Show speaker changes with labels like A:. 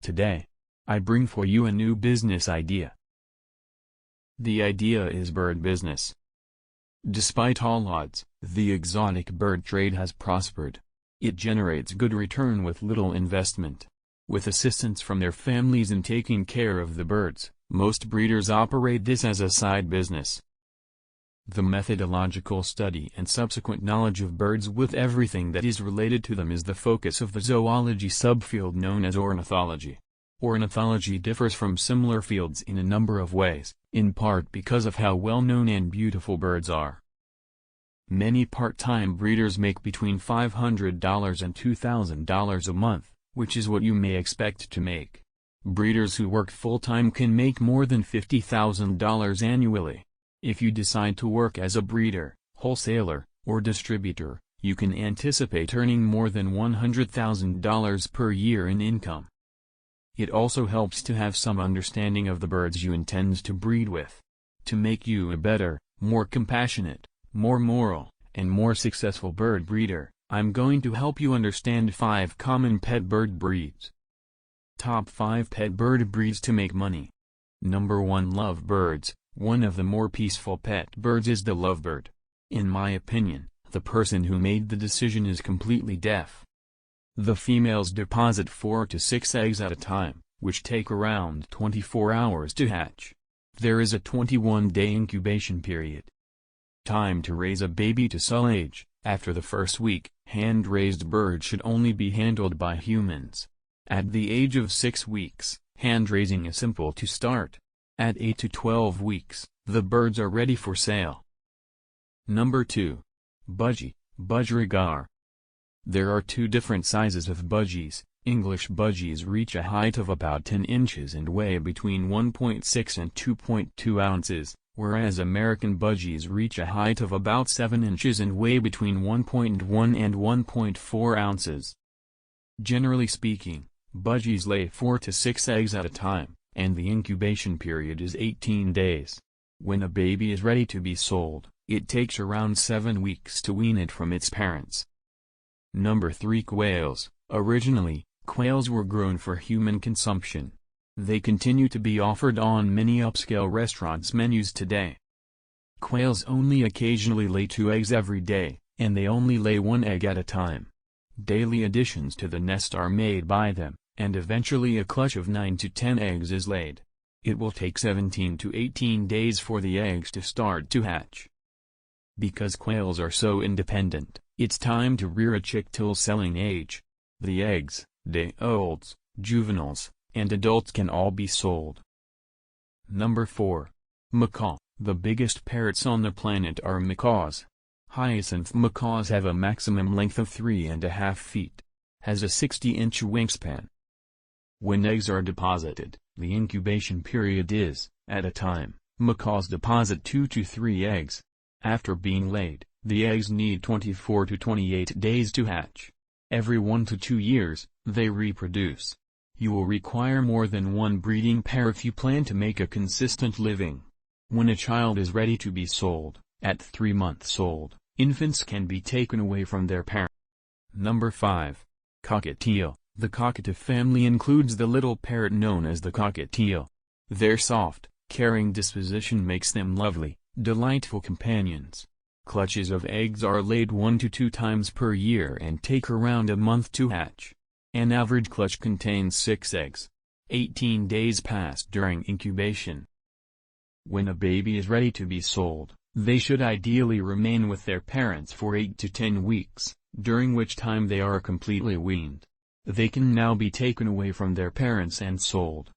A: Today, I bring for you a new business idea. The idea is bird business. Despite all odds, the exotic bird trade has prospered. It generates good return with little investment. With assistance from their families in taking care of the birds, most breeders operate this as a side business. The methodological study and subsequent knowledge of birds with everything that is related to them is the focus of the zoology subfield known as ornithology. Ornithology differs from similar fields in a number of ways, in part because of how well-known and beautiful birds are. Many part-time breeders make between $500 and $2,000 a month, which is what you may expect to make. Breeders who work full-time can make more than $50,000 annually. If you decide to work as a breeder, wholesaler, or distributor, you can anticipate earning more than $100,000 per year in income. It also helps to have some understanding of the birds you intend to breed with. To make you a better, more compassionate, more moral, and more successful bird breeder, I'm going to help you understand 5 common pet bird breeds. Top 5 pet bird breeds to make money. Number 1. Lovebirds. One of the more peaceful pet birds is the lovebird. In my opinion, the person who made the decision is completely deaf. The females deposit 4 to 6 eggs at a time, which take around 24 hours to hatch. There is a 21-day incubation period. Time to raise a baby to sull age. After the first week, hand-raised birds should only be handled by humans. At the age of 6 weeks, hand-raising is simple to start. At 8 to 12 weeks, the birds are ready for sale. Number 2. Budgie, Budgerigar. There are 2 different sizes of budgies. English budgies reach a height of about 10 inches and weigh between 1.6 and 2.2 ounces, whereas American budgies reach a height of about 7 inches and weigh between 1.1 and 1.4 ounces. Generally speaking, budgies lay 4 to 6 eggs at a time, and the incubation period is 18 days. When a baby is ready to be sold, it takes around 7 weeks to wean it from its parents. Number 3. Quails. Originally, quails were grown for human consumption. They continue to be offered on many upscale restaurants' menus today. Quails only occasionally lay 2 eggs every day, and they only lay 1 egg at a time. Daily additions to the nest are made by them, and eventually a clutch of 9 to 10 eggs is laid. It will take 17 to 18 days for the eggs to start to hatch. Because quails are so independent, it's time to rear a chick till selling age. The eggs, day-olds, juveniles, and adults can all be sold. Number 4. Macaw. The biggest parrots on the planet are macaws. Hyacinth macaws have a maximum length of 3.5 feet. Has a 60-inch wingspan. When eggs are deposited, the incubation period is, at a time, macaws deposit 2 to 3 eggs. After being laid, the eggs need 24 to 28 days to hatch. Every 1 to 2 years, they reproduce. You will require more than 1 breeding pair if you plan to make a consistent living. When a child is ready to be sold, at 3 months old, infants can be taken away from their parents. Number 5. Cockatiel. The cockatiel family includes the little parrot known as the cockatiel. Their soft, caring disposition makes them lovely, delightful companions. Clutches of eggs are laid 1 to 2 times per year and take around a month to hatch. An average clutch contains 6 eggs. 18 days pass during incubation. When a baby is ready to be sold, they should ideally remain with their parents for 8 to 10 weeks, during which time they are completely weaned. They can now be taken away from their parents and sold.